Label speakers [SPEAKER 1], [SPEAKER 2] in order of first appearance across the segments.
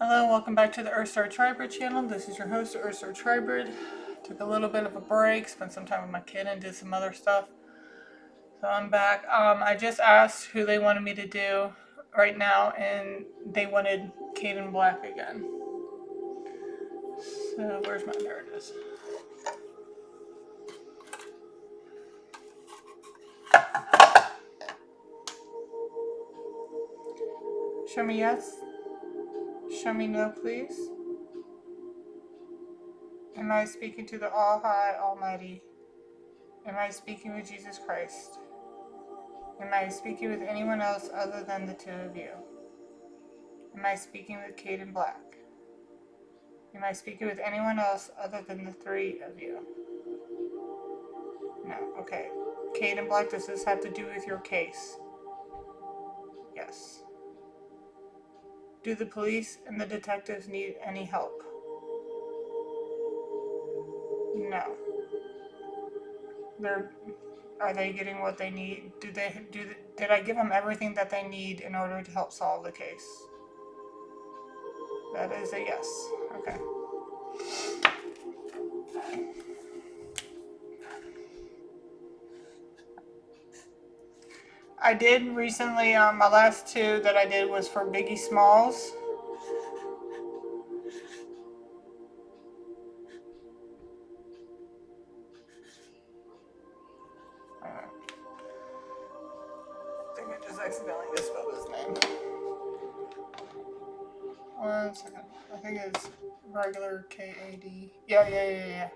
[SPEAKER 1] Hello, welcome back to the Earthstar Tribrid channel. This is your host, Earthstar Tribrid. Took a little bit of a break, spent some time with my kid and did some other stuff. So I'm back. I just asked who they wanted me to do right now, and they wanted Kadin Black again. So where's my, there it is. Show me yes. Show me no, please. Am I speaking to the All High Almighty? Am I speaking with Jesus Christ? Am I speaking with anyone else other than the two of you? Am I speaking with Kadin Black? Am I speaking with anyone else other than the three of you? No. Okay. Kadin Black, does this have to do with your case? Yes. Do the police and the detectives need any help? No. Are they getting what they need? Did I give them everything that they need in order to help solve the case? That is a yes. Okay. I did recently, my last two that I did was for Biggie Smalls. I think I just accidentally misspelled his name. 1 second. I think it's regular K-A-D. Yeah. Yeah.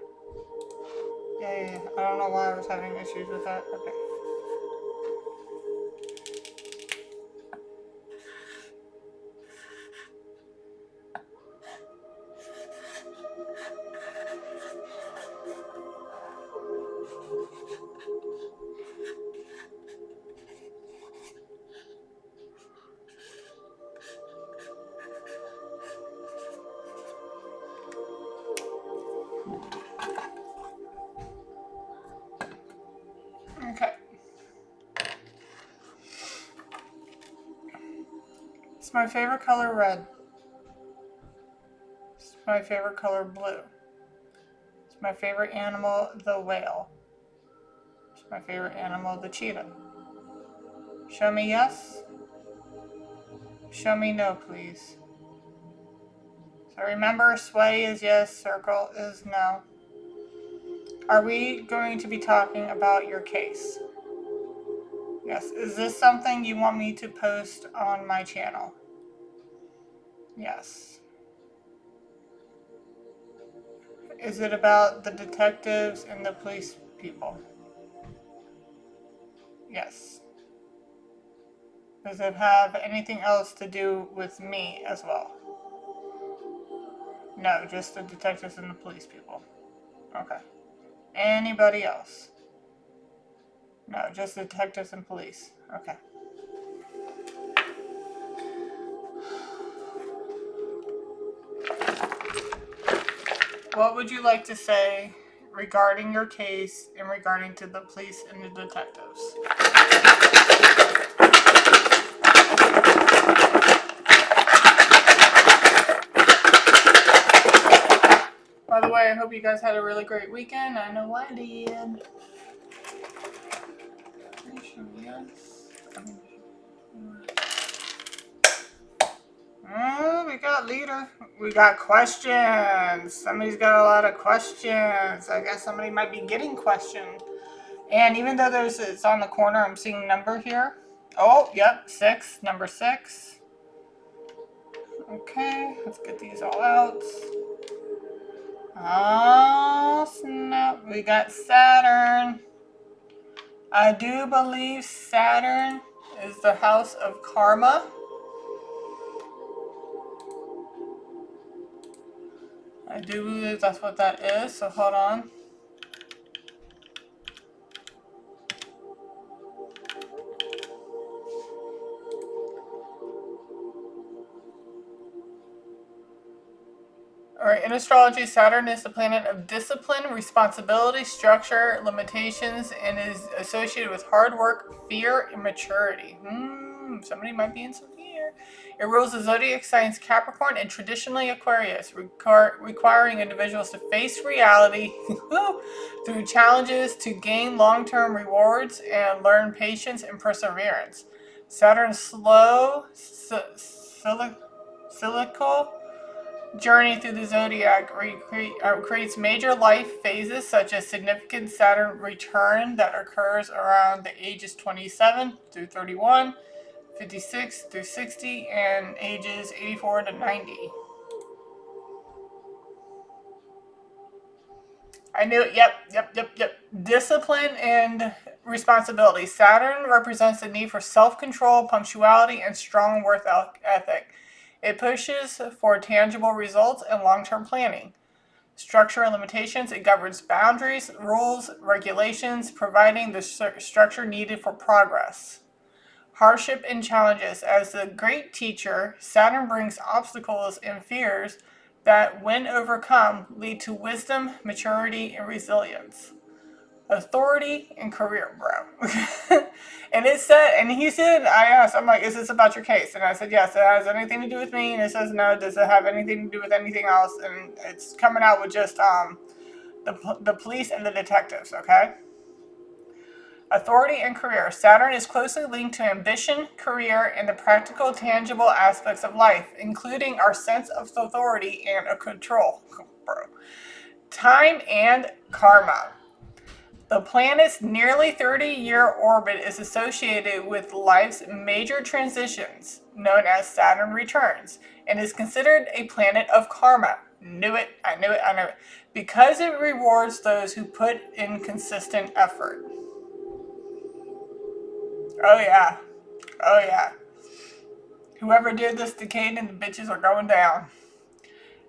[SPEAKER 1] I don't know why I was having issues with that. Okay. Okay. It's my favorite color red. It's my favorite color blue. It's my favorite animal, the whale. It's my favorite animal, the cheetah. Show me yes. Show me no, please. So remember, sway is yes, circle is no. Are we going to be talking about your case? Yes. Is this something you want me to post on my channel? Yes. Is it about the detectives and the police people? Yes. Does it have anything else to do with me as well? No, just the detectives and the police people. Okay. Anybody else? No, just detectives and police. Okay. What would you like to say regarding your case and regarding to the police and the detectives? By the way, I hope you guys had a really great weekend. I know I did. Oh, we got leader. We got questions. Somebody's got a lot of questions. I guess somebody might be getting questioned. And even though it's on the corner, I'm seeing number here. Oh, yep, 6, number 6. Okay, let's get these all out. Oh, snap. We got Saturn. I do believe Saturn is the house of karma. I do believe that's what that is, so hold on. Alright, in astrology, Saturn is the planet of discipline, responsibility, structure, limitations, and is associated with hard work, fear, and maturity. Somebody might be in some fear. It rules the zodiac signs Capricorn and traditionally Aquarius, requiring individuals to face reality through challenges to gain long-term rewards and learn patience and perseverance. Saturn's slow, cyclical journey through the zodiac creates major life phases such as significant Saturn return that occurs around the ages 27 through 31, 56 through 60, and ages 84 to 90. I knew it. Yep. Discipline and responsibility. Saturn represents the need for self-control, punctuality, and strong work ethic. It pushes for tangible results and long-term planning. Structure and limitations. It governs boundaries, rules, regulations, providing the structure needed for progress. Hardship and challenges. As the great teacher, Saturn brings obstacles and fears that, when overcome, lead to wisdom, maturity, and resilience. Authority and career, bro. And it said, and he said, I asked, I'm like, is this about your case? And I said, yes, it has anything to do with me. And it says, no, does it have anything to do with anything else? And it's coming out with just the police and the detectives, okay? Authority and career. Saturn is closely linked to ambition, career, and the practical, tangible aspects of life, including our sense of authority and control. Bro. Time and karma. The planet's nearly 30-year orbit is associated with life's major transitions, known as Saturn returns, and is considered a planet of karma. Knew it, I knew it, because it rewards those who put in consistent effort. Oh yeah. Whoever did this to Kadin, the bitches are going down.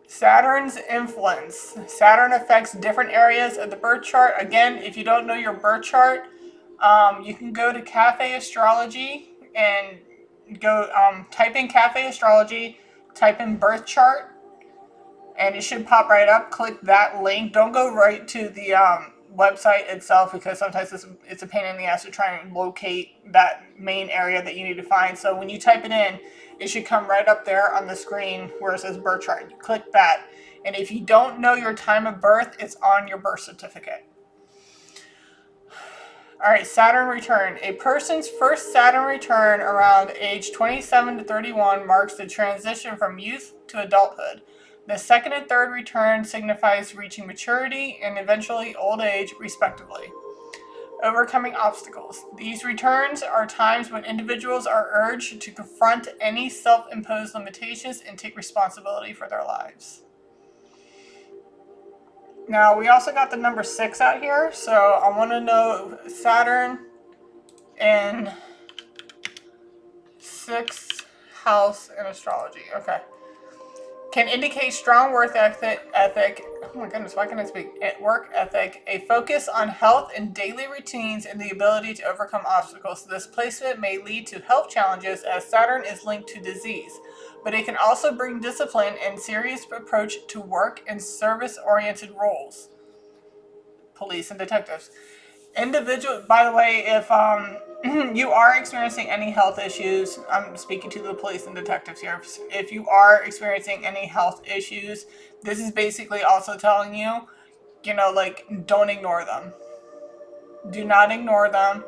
[SPEAKER 1] Saturn's influence. Saturn affects different areas of the birth chart. Again, if you don't know your birth chart, you can go to Cafe Astrology and go type in Cafe Astrology, type in birth chart, and it should pop right up. Click that link. Don't go right to the website itself, because sometimes it's a pain in the ass to try and locate that main area that you need to find. So when you type it in, it should come right up there on the screen where it says birth chart. You click that, and if you don't know your time of birth, it's on your birth certificate. All right, Saturn return. A person's first Saturn return around age 27 to 31 marks the transition from youth to adulthood. The second and third return signifies reaching maturity and eventually old age, respectively. Overcoming obstacles. These returns are times when individuals are urged to confront any self-imposed limitations and take responsibility for their lives. Now, we also got the number 6 out here, so I want to know Saturn in 6th house in astrology. Okay. Can indicate strong work ethic. Oh my goodness, why can't I speak? Work ethic, a focus on health and daily routines, and the ability to overcome obstacles. This placement may lead to health challenges as Saturn is linked to disease, but it can also bring discipline and serious approach to work and service-oriented roles. Police and detectives. Individual, by the way, if you are experiencing any health issues, I'm speaking to the police and detectives here. If you are experiencing any health issues, this is basically also telling you, like, don't ignore them. Do not ignore them.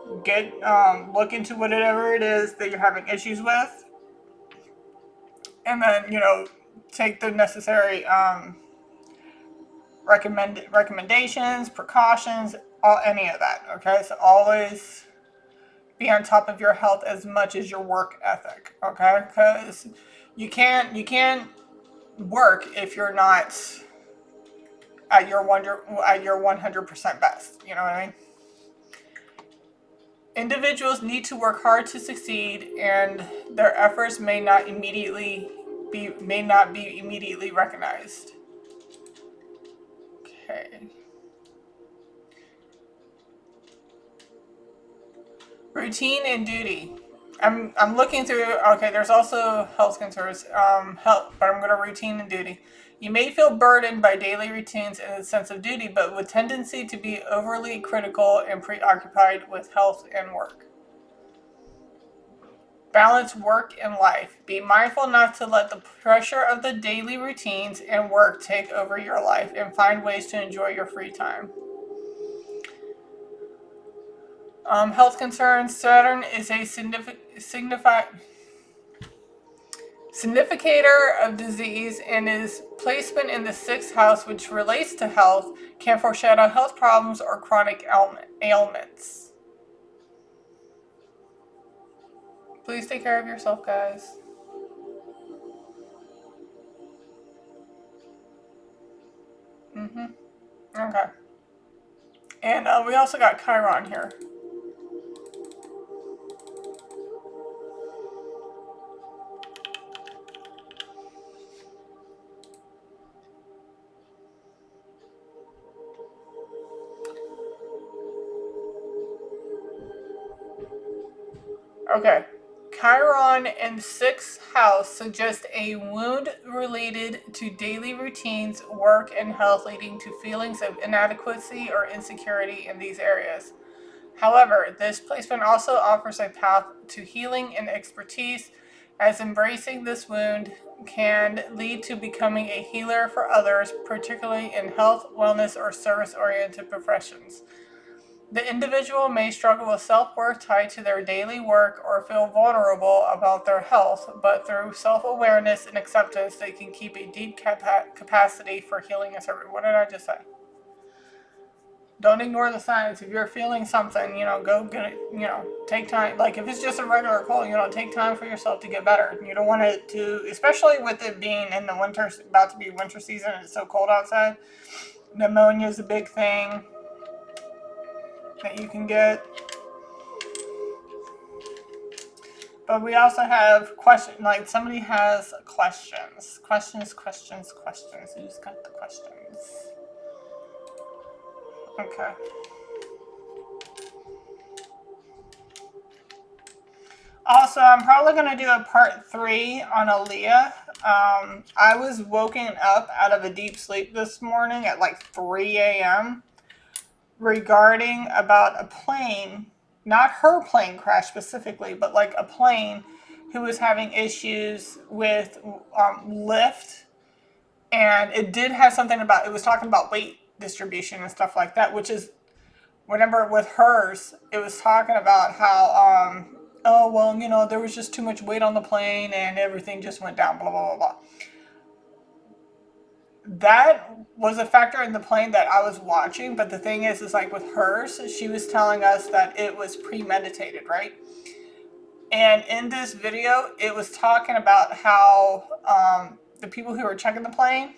[SPEAKER 1] Look into whatever it is that you're having issues with, and then take the necessary recommendations, precautions, any of that. Okay, so always be on top of your health as much as your work ethic. Okay, because you can't work if you're not at your 100% best. You know what I mean? Individuals need to work hard to succeed, and their efforts may not be immediately recognized. Okay. Routine and duty. I'm looking through. Okay, there's also health concerns. Health, but I'm going to routine and duty. You may feel burdened by daily routines and a sense of duty, but with tendency to be overly critical and preoccupied with health and work. Balance work and life. Be mindful not to let the pressure of the daily routines and work take over your life, and find ways to enjoy your free time. Health concerns. Saturn is a significator of disease, and his placement in the sixth house, which relates to health, can foreshadow health problems or chronic ailments. Please take care of yourself, guys. Okay. And we also got Chiron here. Okay. Chiron in sixth house suggests a wound related to daily routines, work, and health, leading to feelings of inadequacy or insecurity in these areas. However, this placement also offers a path to healing and expertise, as embracing this wound can lead to becoming a healer for others, particularly in health, wellness, or service-oriented professions. The individual may struggle with self-worth tied to their daily work or feel vulnerable about their health, but through self-awareness and acceptance, they can keep a deep capacity for healing and service. What did I just say? Don't ignore the signs. If you're feeling something, go get it, take time. Like if it's just a regular cold, take time for yourself to get better. You don't want it to, especially with it being in the winter, about to be winter season, and it's so cold outside. Pneumonia is a big thing that you can get. But we also have questions, like somebody has questions. Questions. Who's got the questions? Okay. Also, I'm probably going to do a part 3 on Aaliyah. I was woken up out of a deep sleep this morning at like 3 a.m. regarding about a plane, not her plane crash specifically, but like a plane who was having issues with lift. And it did have something about, it was talking about weight distribution and stuff like that, which is, whenever with hers, it was talking about how, oh, well, there was just too much weight on the plane and everything just went down, blah, blah, blah, blah. That was a factor in the plane that I was watching, but the thing is like with hers, she was telling us that it was premeditated, right? And in this video, it was talking about how the people who were checking the plane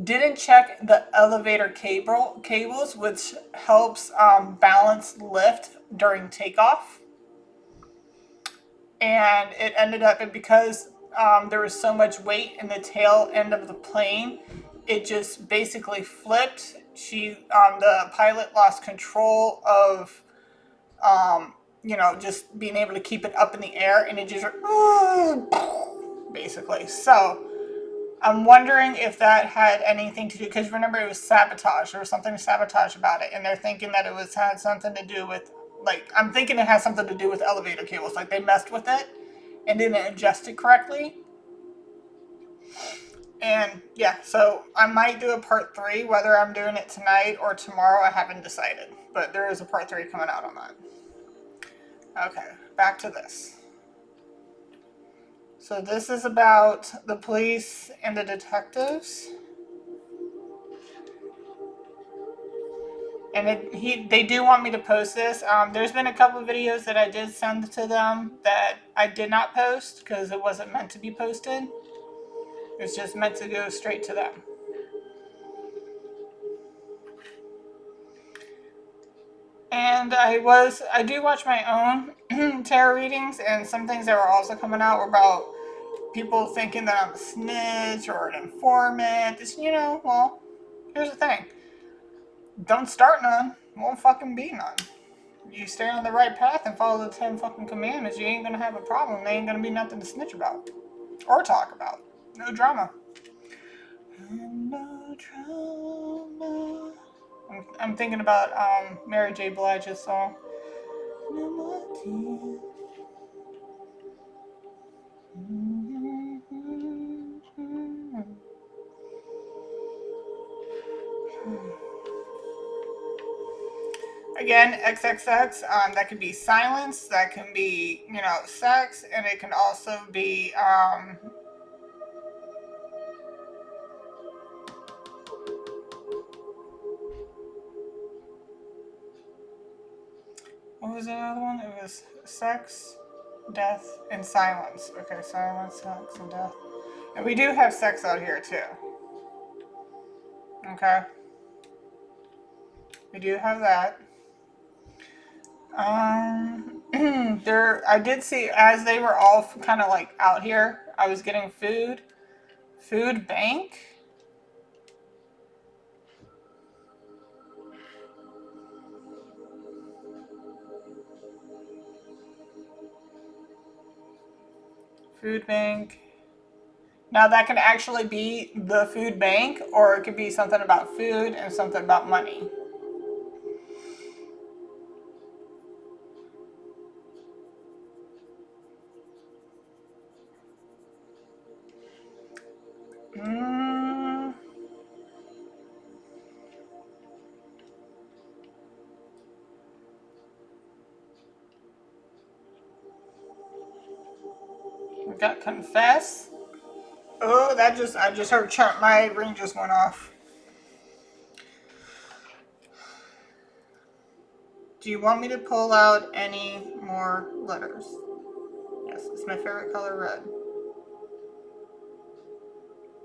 [SPEAKER 1] didn't check the elevator cables, which helps balance lift during takeoff. And it ended up, because there was so much weight in the tail end of the plane, it just basically flipped. The pilot lost control of, just being able to keep it up in the air, and it just basically. So I'm wondering if that had anything to do, because remember it was sabotage. There was something sabotage about it, and they're thinking that it had something to do with, I'm thinking it has something to do with elevator cables. Like they messed with it and didn't adjust it correctly. And yeah, so I might do a part 3, whether I'm doing it tonight or tomorrow, I haven't decided. But there is a part 3 coming out on that. Okay, back to this. So this is about the police and the detectives. And they do want me to post this. There's been a couple of videos that I did send to them that I did not post because it wasn't meant to be posted. It's just meant to go straight to them. And I do watch my own tarot readings, and some things that were also coming out were about people thinking that I'm a snitch or an informant. Well, here's the thing. Don't start none. Won't fucking be none. You stay on the right path and follow the 10 fucking commandments, you ain't gonna have a problem. There ain't gonna be nothing to snitch about. Or talk about. No drama. No drama. I'm thinking about Mary J. Blige's song. No more tears. Again, XXX, that can be silence, that can be, sex, and it can also be, what was the other one? It was sex, death, and silence. Okay, silence, sex, and death. And we do have sex out here too. Okay. We do have that. I did see as they were all kind of like out here, I was getting food. Food bank. Food bank. Now that can actually be the food bank, or it could be something about food and something about money. We got confess. Oh, I just heard chirp. My ring just went off. Do you want me to pull out any more letters? Yes, it's my favorite color, red.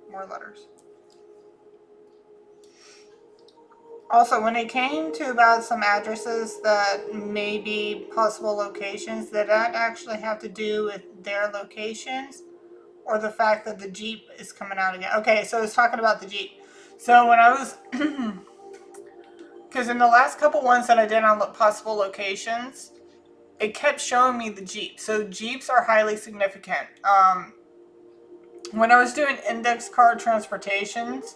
[SPEAKER 1] More letters. Also, when it came to about some addresses that may be possible locations, that actually have to do with their locations or the fact that the Jeep is coming out again. Okay, so it's talking about the Jeep. So when I was, because in the last couple ones that I did on possible locations, it kept showing me the Jeep. So Jeeps are highly significant. When I was doing index card transportations,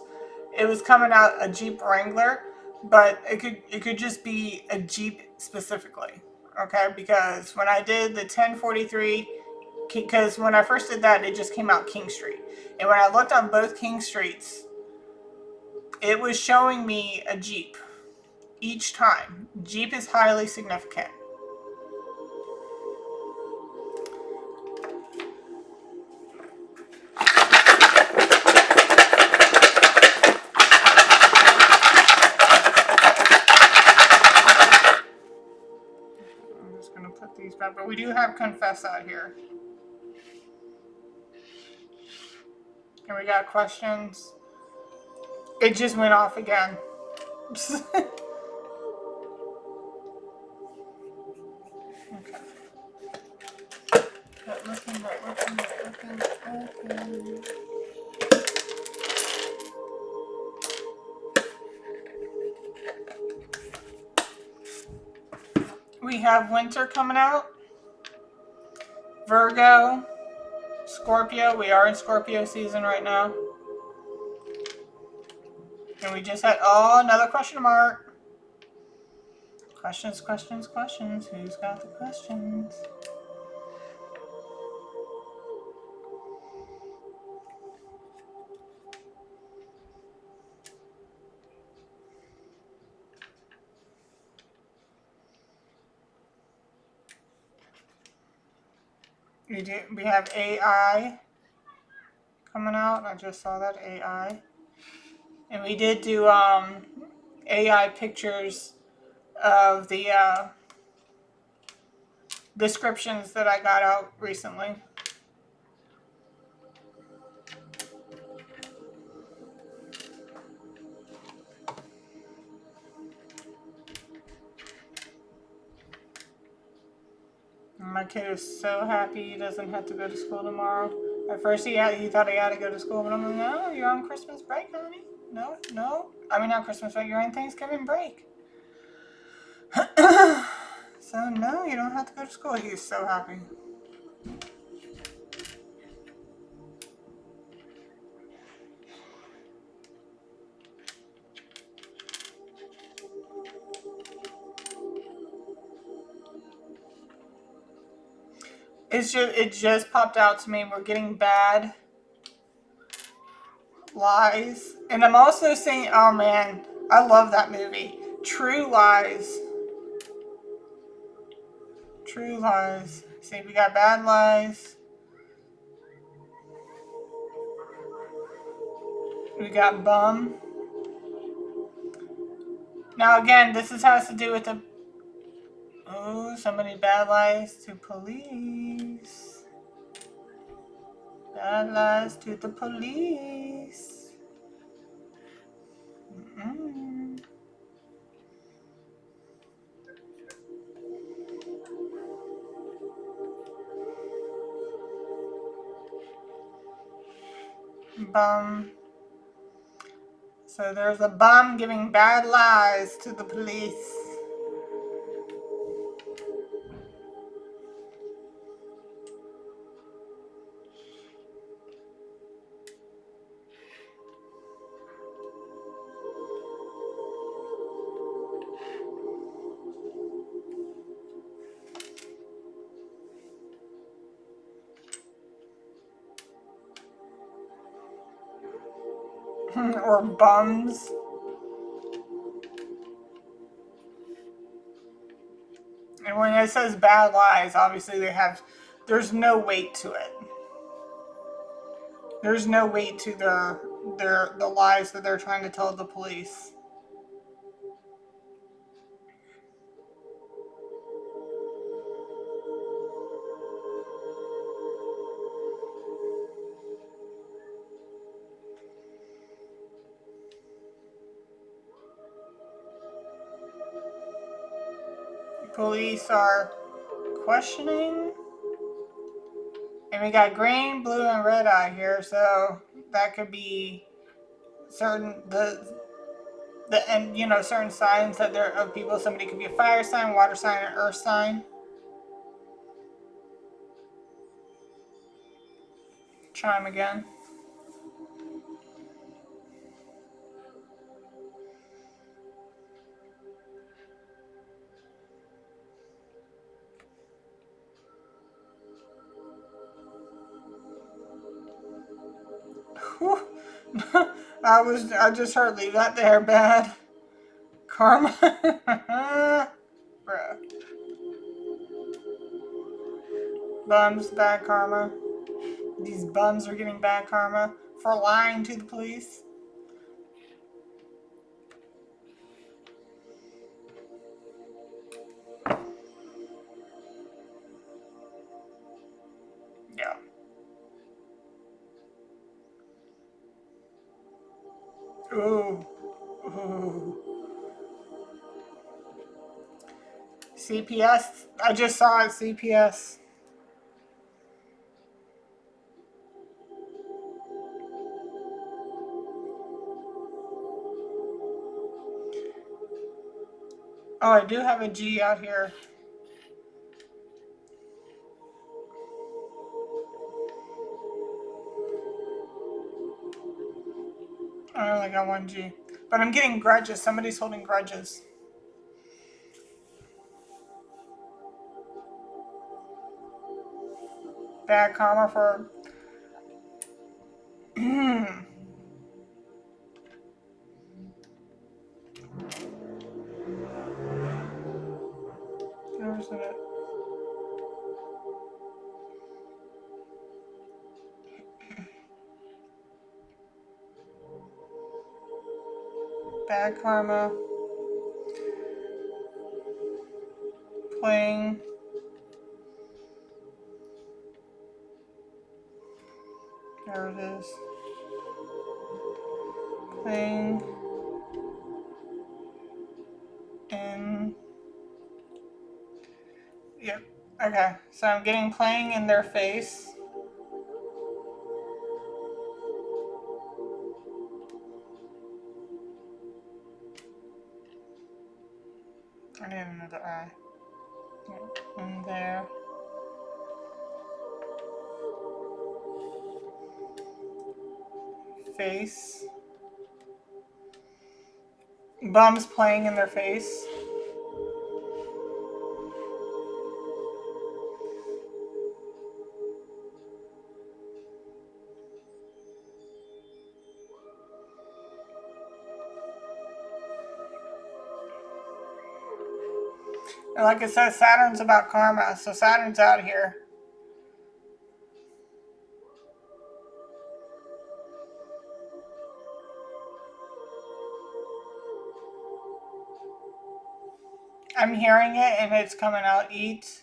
[SPEAKER 1] it was coming out a Jeep Wrangler, but it could just be a Jeep specifically. Okay, because when I did the 1043, because when I first did that, it just came out King Street, and when I looked on both King Streets, it was showing me a Jeep each time. Jeep is highly significant. I'm just going to put these back, but we do have confess out here. And we got questions. It just went off again. Okay. Looking. We have winter coming out. Virgo, Scorpio. We are in Scorpio season right now. And we just had, another question mark. Questions. Who's got the questions? We have AI coming out. I just saw that, AI. And we did do AI pictures of the descriptions that I got out recently. My kid is so happy he doesn't have to go to school tomorrow. At first he thought he had to go to school, but I'm like, no, you're on Christmas break, honey. No. I mean, not Christmas break, you're on Thanksgiving break. So no, you don't have to go to school. He's so happy. it just popped out to me. We're getting bad lies. And I'm also saying, oh man, I love that movie. True Lies. True Lies. See, we got bad lies. We got bum. Now again, this has to do with the... Oh, somebody bad lies to police. Bad lies to the police. Mm-mm. Bum. So there's a bum giving bad lies to the police. Or bums. And when it says bad lies, obviously there's no weight to it. There's no weight to the lies that they're trying to tell the police. Police are questioning. And we got green, blue, and red eye here, so that could be certain and certain signs that there of people. Somebody could be a fire sign, water sign, or earth sign. Chime again. Whew. I just heard leave that there bad. Karma. Bruh. Bums, bad karma. These bums are getting bad karma for lying to the police. Yeah. Ooh. Ooh. CPS. I just saw it. CPS. Oh, I do have a G out here. I only got one G. But I'm getting grudges. Somebody's holding grudges. Bad karma for... Where's it? Bad karma. Playing. There it is. Playing. In. Yep. Okay. So I'm getting playing in their face. I need another eye. In there. Face. Bums playing in their face. And like it says, Saturn's about karma, so Saturn's out here. I'm hearing it and it's coming out. Eat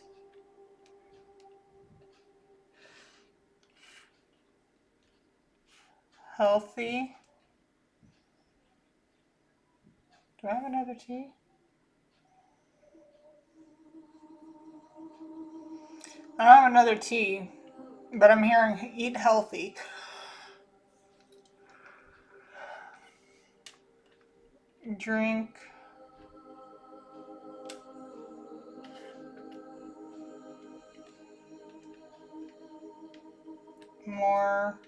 [SPEAKER 1] healthy. Do I have another T? I don't have another T, but I'm hearing eat healthy. Drink more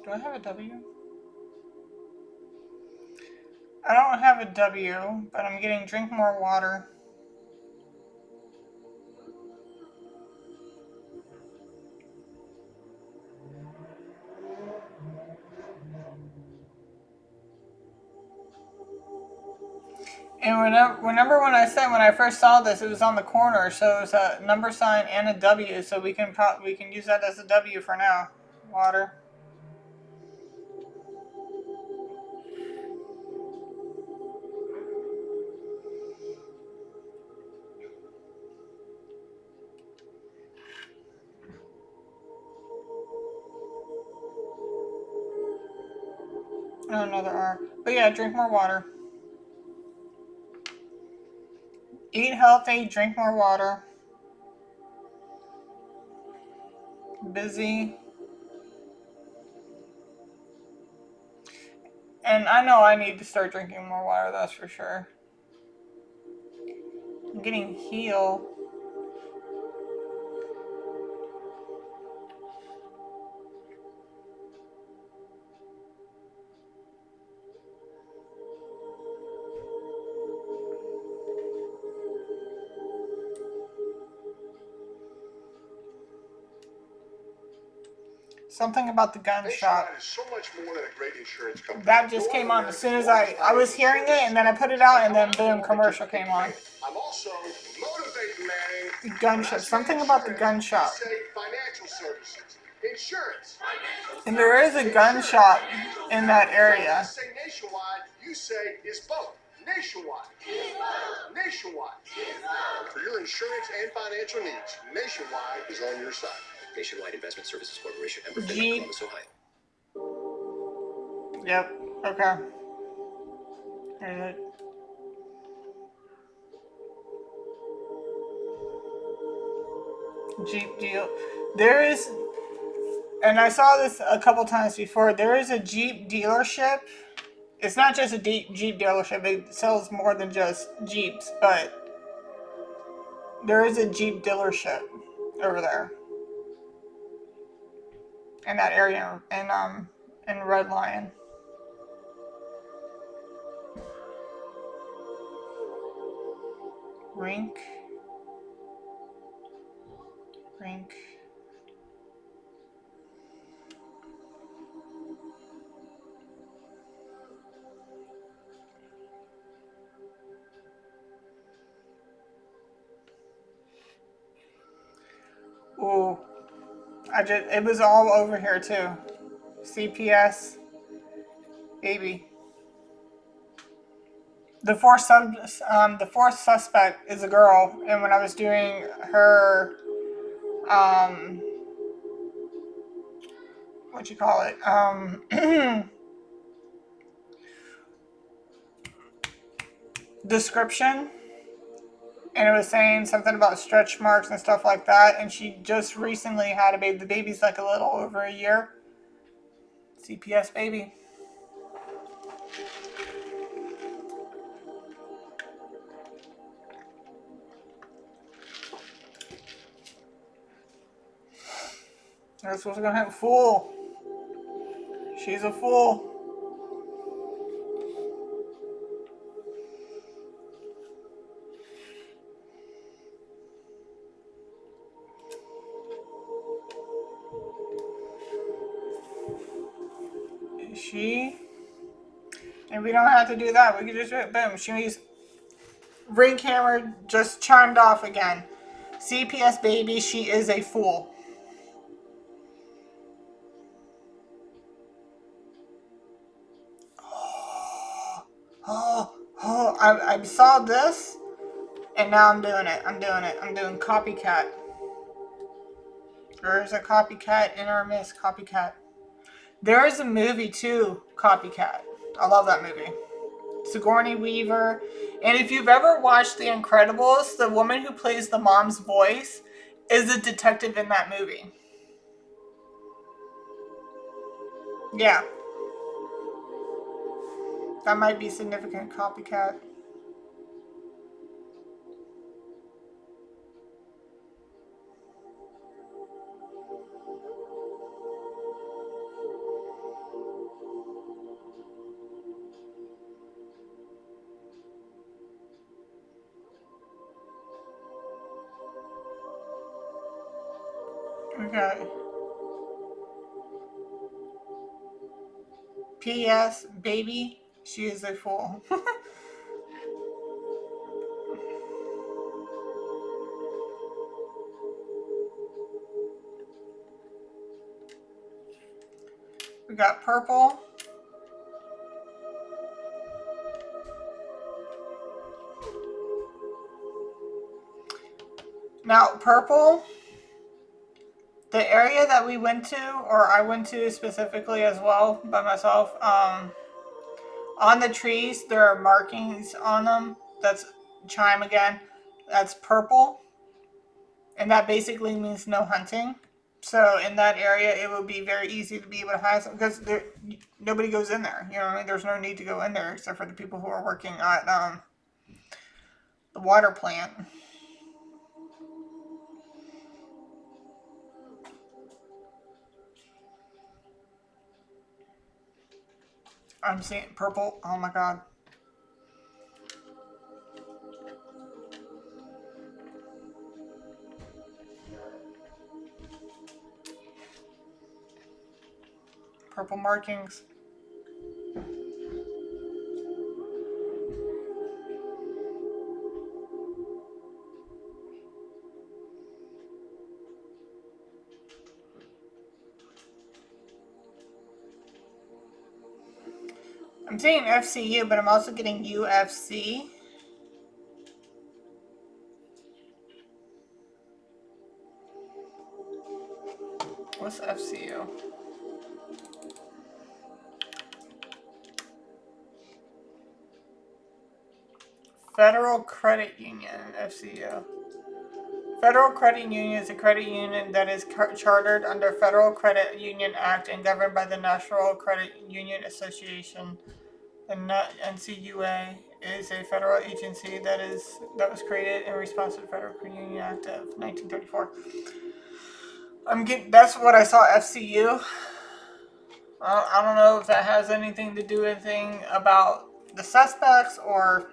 [SPEAKER 1] do I have a W? I don't have a W, but I'm getting drink more water. And whenever when I said when I first saw this, it was on the corner, so it was a number sign and a W. So we can use that as a W for now. Water. Oh, another R. But yeah, drink more water. Eat healthy. Drink more water. Busy. And I know I need to start drinking more water. That's for sure. I'm getting heal. Something about the gun shop.
[SPEAKER 2] So much more than a great insurance company.
[SPEAKER 1] That just came on as soon as I was hearing it, and then I put it out, and then boom, commercial came on.
[SPEAKER 2] I'm also motivating Manning.
[SPEAKER 1] Gun shop. Something about the gun shop.
[SPEAKER 2] Financial services, insurance.
[SPEAKER 1] And there is a gun shop in that area.
[SPEAKER 2] Say nationwide, you say is both. Nationwide. Nationwide. For your insurance and financial needs, Nationwide is on your side. Nationwide Investment Services Corporation, member Columbus, Ohio.
[SPEAKER 1] Yep. Okay. There's a Jeep deal. There is, and I saw this a couple times before. There is a Jeep dealership. It's not just a Jeep dealership. It sells more than just Jeeps, but there is a Jeep dealership over there in that area, in Red Lion. Rink. Ooh, it was all over here too. CPS, baby. The fourth suspect is a girl, and when I was doing her, what you call it, description, and it was saying something about stretch marks and stuff like that, and she just recently had a baby. The baby's like a little over a year. CPS baby. That's what's gonna happen. Fool. She's a fool. And we don't have to do that. We can just, boom, she's, ring camera just chimed off again. CPS baby, she is a fool. I saw this, and now I'm doing it. I'm doing copycat. There's a copycat in our midst. Copycat. There is a movie too, Copycat. I love that movie. Sigourney Weaver. And if you've ever watched The Incredibles, the woman who plays the mom's voice is a detective in that movie. Yeah. That might be significant. Copycat. Okay. P.S. Baby, she is a fool. We got purple. Now, purple, the area that we went to, or I went to specifically as well by myself, on the trees, there are markings on them. That's chime again. That's purple. And that basically means no hunting. So in that area, it would be very easy to be able to hide some because nobody goes in there. You know what I mean? There's no need to go in there except for the people who are working at the water plant. I'm seeing purple. Oh my god. Purple markings. I'm seeing FCU, but I'm also getting UFC. What's FCU? Federal Credit Union, FCU. Federal Credit Union is a credit union that is chartered under Federal Credit Union Act and governed by the National Credit Union Association. The NCUA is a federal agency that was created in response to the Federal Credit Union Act of 1934. That's what I saw. FCU. I don't know if that has anything to do with anything about the suspects or.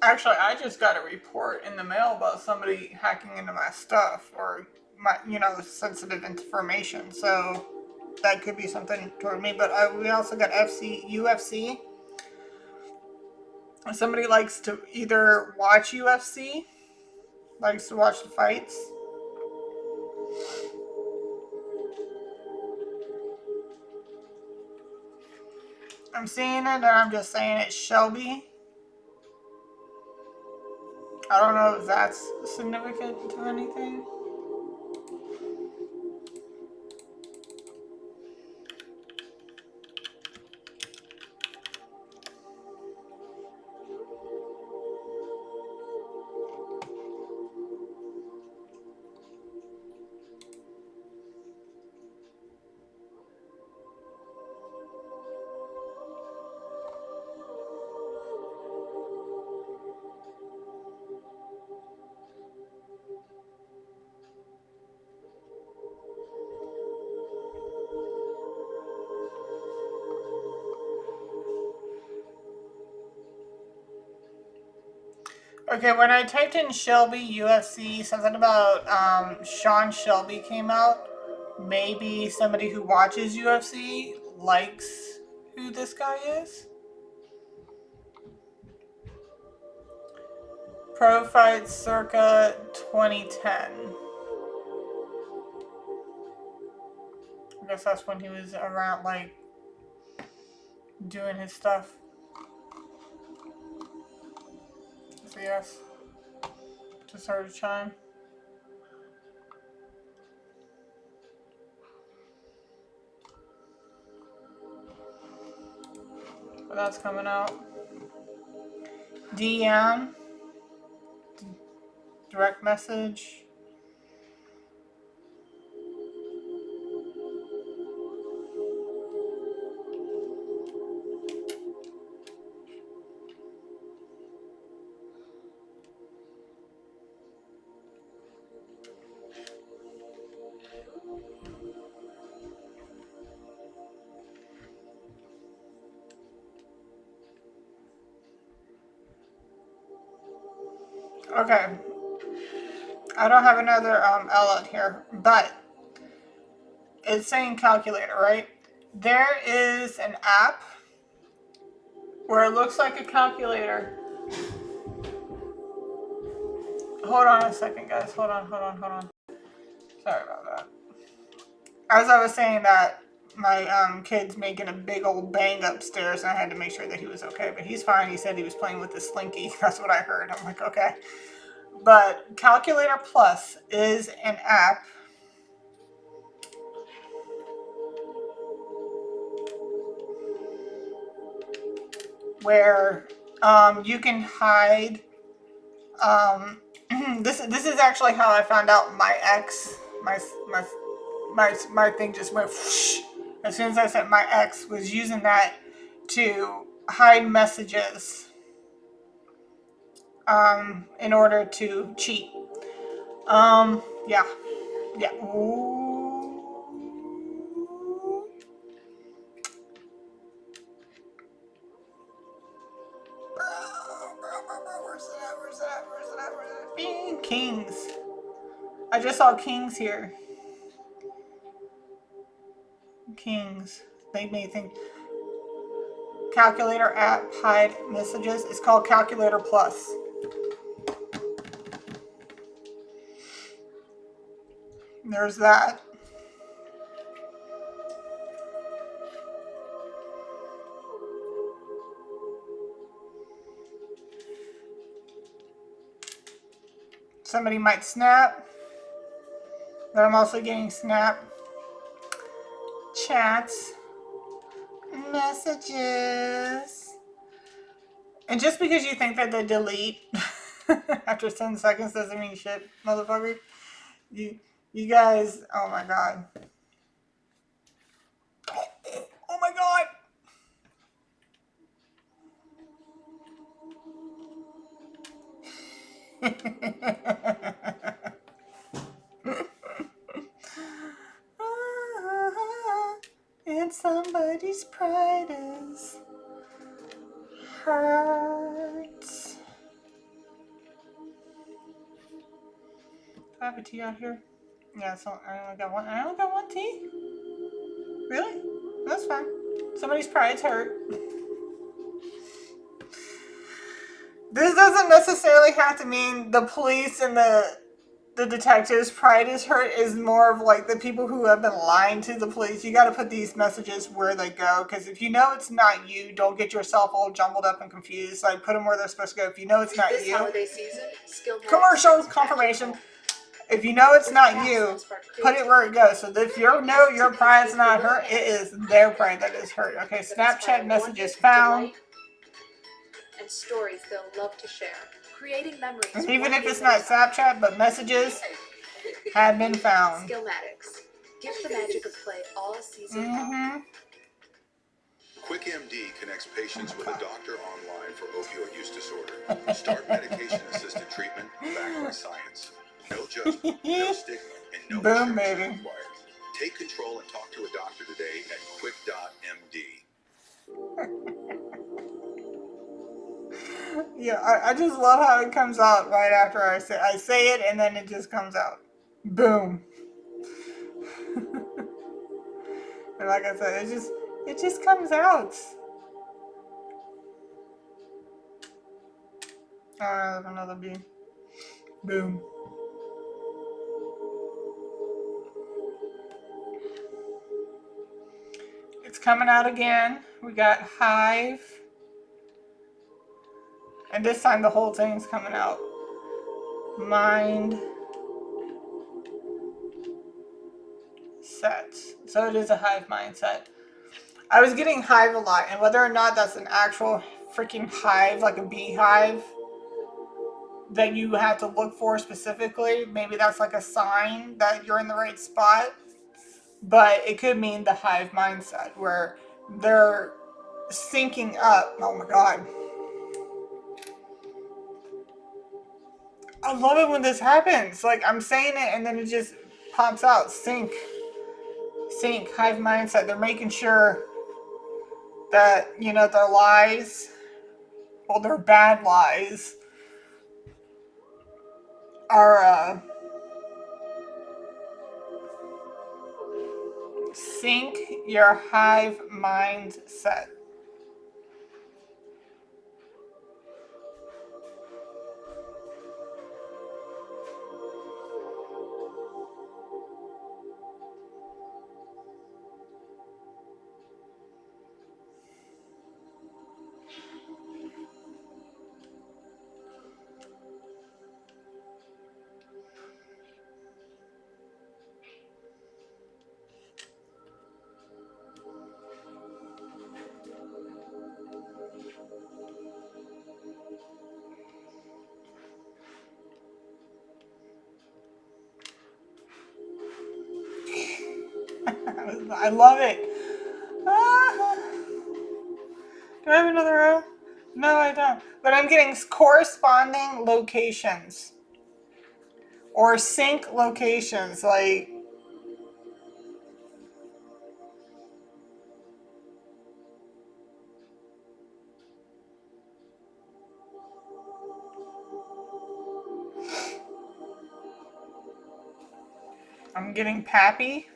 [SPEAKER 1] Actually, I just got a report in the mail about somebody hacking into my stuff or my, sensitive information. So that could be something toward me. But we also got UFC. Somebody likes to either watch UFC, likes to watch the fights. I'm seeing it and I'm just saying it's Shelby. I don't know if that's significant to anything. Okay, when I typed in Shelby UFC, something about Sean Shelby came out. maybe somebody who watches UFC likes who this guy is. Pro fights circa 2010. I guess that's when he was around, like, doing his stuff. So yes, just heard a chime. But that's coming out. DM, direct message. Okay, I don't have another L here, but it's saying calculator, right? There is an app where it looks like a calculator. Hold on a second, guys. Hold on. Sorry about that. As I was saying that, my kid's making a big old bang upstairs, and I had to make sure that he was okay. But he's fine. He said he was playing with the slinky. That's what I heard. I'm like, okay. But Calculator Plus is an app where you can hide. This is actually how I found out my ex, my thing just went whoosh. As soon as I said my ex was using that to hide messages in order to cheat. Yeah. Ooh. Where's that? Kings. I just saw Kings here. Kings. They may think calculator app hide messages. It's called Calculator Plus. There's that. Somebody might snap, but I'm also getting snap chats, messages. And just because you think that they delete after 10 seconds doesn't mean shit, motherfucker. You guys, oh my god. Oh my god. And somebody's pride is hurt. Do I have a tea out here? Yeah, so I only got one. I only got one tea? Really? That's fine. Somebody's pride's hurt. This doesn't necessarily have to mean the police and the detectives' pride is hurt. Is more of like the people who have been lying to the police. You got to put these messages where they go, because if you know it's not you, don't get yourself all jumbled up and confused. Like, put them where they're supposed to go. If you know it's not
[SPEAKER 3] this
[SPEAKER 1] you,
[SPEAKER 3] holiday season,
[SPEAKER 1] commercial confirmation. If you know it's not you, put it where it goes. So if you know your pride's not hurt, it is their pride that is hurt. Okay, Snapchat messages found.
[SPEAKER 3] And stories they'll love to share. Creating memories.
[SPEAKER 1] And even if it's not Snapchat, but messages have been found.
[SPEAKER 3] Skillmatics. Give the magic of play all season long.
[SPEAKER 2] QuickMD connects patients with a doctor online for opioid use disorder. Start medication-assisted treatment backed by science. No judgment, no stigma, and no
[SPEAKER 1] Boom,
[SPEAKER 2] insurance
[SPEAKER 1] baby.
[SPEAKER 2] required. Take control and talk to a doctor today at quick.md.
[SPEAKER 1] Yeah, I just love how it comes out right after I say it, and then it just comes out. Boom. And like I said, it just comes out. Oh, another beam. Boom. It's coming out again. We got hive. And this time the whole thing's coming out. Mind set. So it is a hive mindset. I was getting hive a lot, and whether or not that's an actual freaking hive, like a beehive, that you have to look for specifically, maybe that's like a sign that you're in the right spot. But it could mean the hive mindset, where they're syncing up. Oh my god. I love it when this happens. Like, I'm saying it and then it just pops out. Sync, hive mindset. They're making sure that, you know, their lies, well, their bad lies, are sync your hive mindset. I love it. Ah. Do I have another row? No, I don't. But I'm getting corresponding locations. Or sync locations. Like, I'm getting Pappy.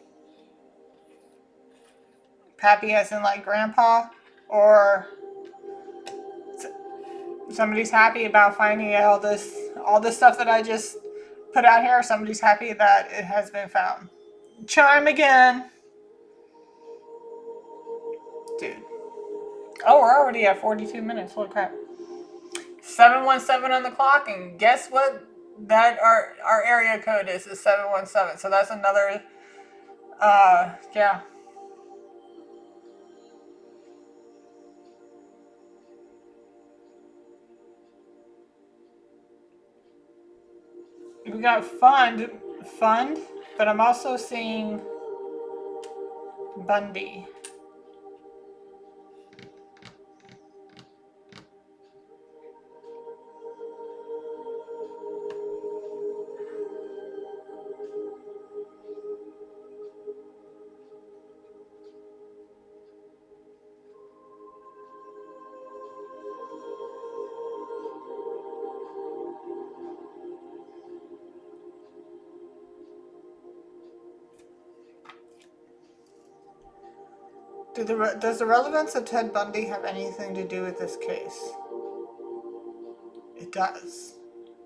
[SPEAKER 1] Pappy as in like grandpa. Or somebody's happy about finding out all this stuff that I just put out here. Somebody's happy that it has been found. Chime again. Dude. Oh, we're already at 42 minutes. Holy crap. 717 on the clock, and guess what? That our area code is 717. So that's another yeah. We got fund, but I'm also seeing Bundy. Does the relevance of Ted Bundy have anything to do with this case? It does.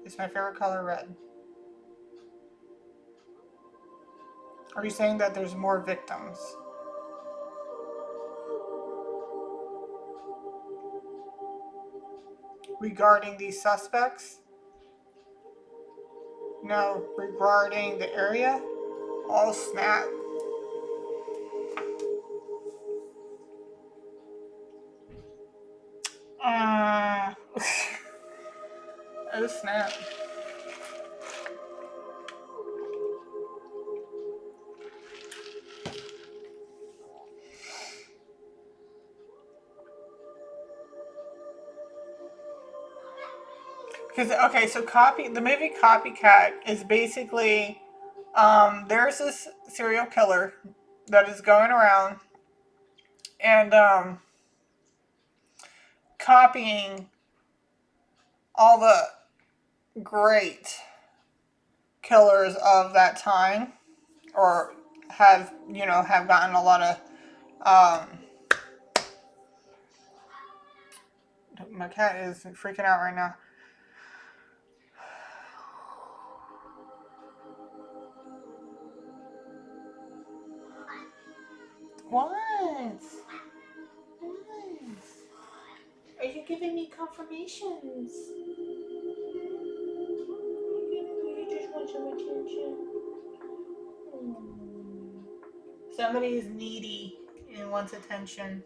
[SPEAKER 1] It's my favorite color, red. Are you saying that there's more victims? Regarding these suspects? No, regarding the area? Oh, snap. Oh, snap. Because, okay, so the movie Copycat is basically, there's this serial killer that is going around and copying all the great killers of that time, or have gotten a lot of Um, my cat is freaking out right now. What? Are you giving me confirmations? You just want some attention. Somebody is needy and wants attention.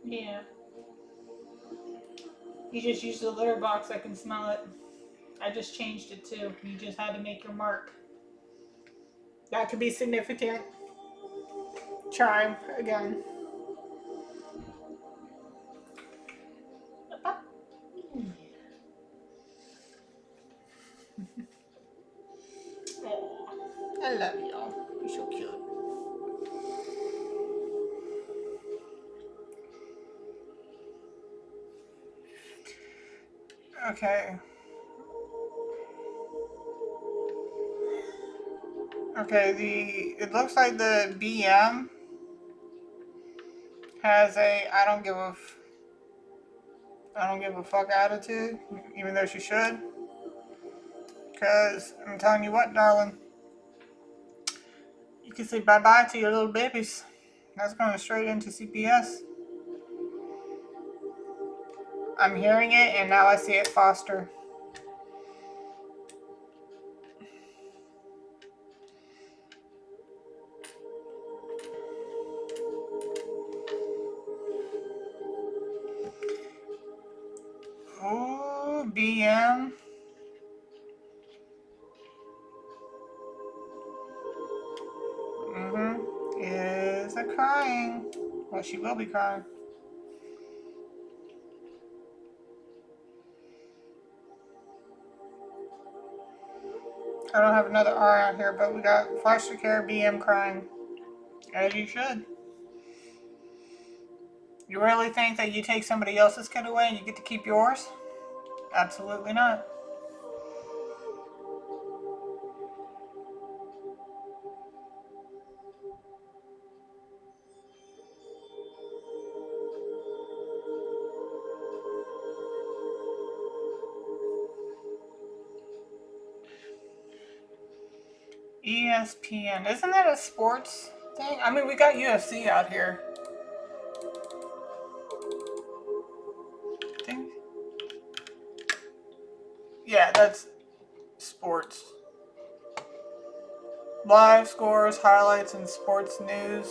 [SPEAKER 1] Yeah. You just used the litter box. I can smell it. I just changed it too. You just had to make your mark. That could be significant. Try again. Oh, I love y'all. You're so cute. Okay. Okay, it looks like the BM has a I don't give a fuck attitude, even though she should. Cause I'm telling you what, darling, you can say bye bye to your little babies. That's going straight into CPS. I'm hearing it, and now I see it foster. Ooh, BM. Is a crying. Well, she will be crying. I don't have another R out here, but we got foster care BM crying. As you should. You really think that you take somebody else's kid away and you get to keep yours? Absolutely not. ESPN. Isn't that a sports thing? I mean, we got UFC out here. I think. Yeah, that's sports. Live scores, highlights, and sports news.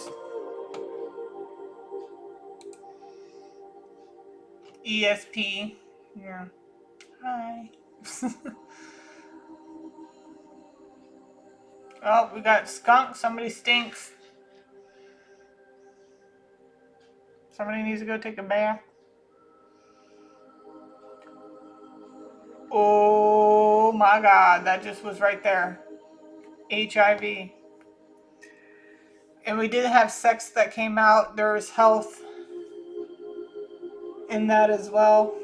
[SPEAKER 1] ESP. Yeah. Hi. Oh, we got skunk. Somebody stinks. Somebody needs to go take a bath. Oh my god, that just was right there. HIV. And we did have sex that came out. There's health in that as well.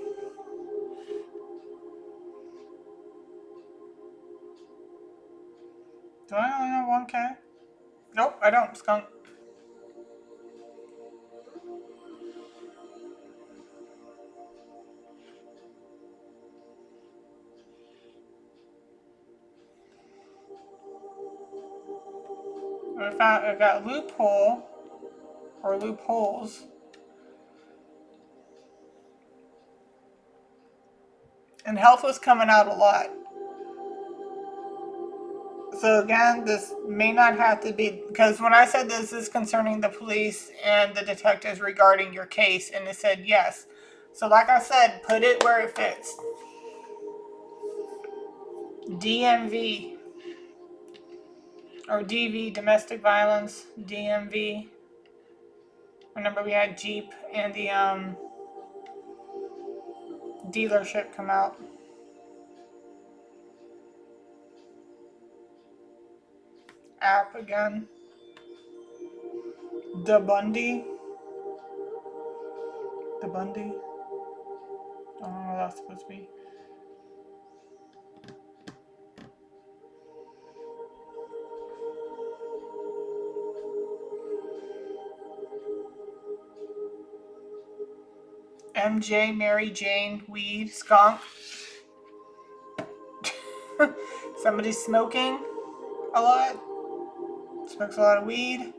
[SPEAKER 1] Do I only have 1K? Nope, I don't, skunk. I got loophole or loopholes. And health was coming out a lot. So again, this may not have to be, because when I said this is concerning the police and the detectives regarding your case, and it said yes. So like I said, put it where it fits. DMV or DV, domestic violence, DMV. Remember we had Jeep and the dealership come out. App again. The Bundy. The Bundy. I don't know what that's supposed to be. MJ, Mary Jane, weed, skunk. Somebody's smoking a lot. Smokes a lot of weed.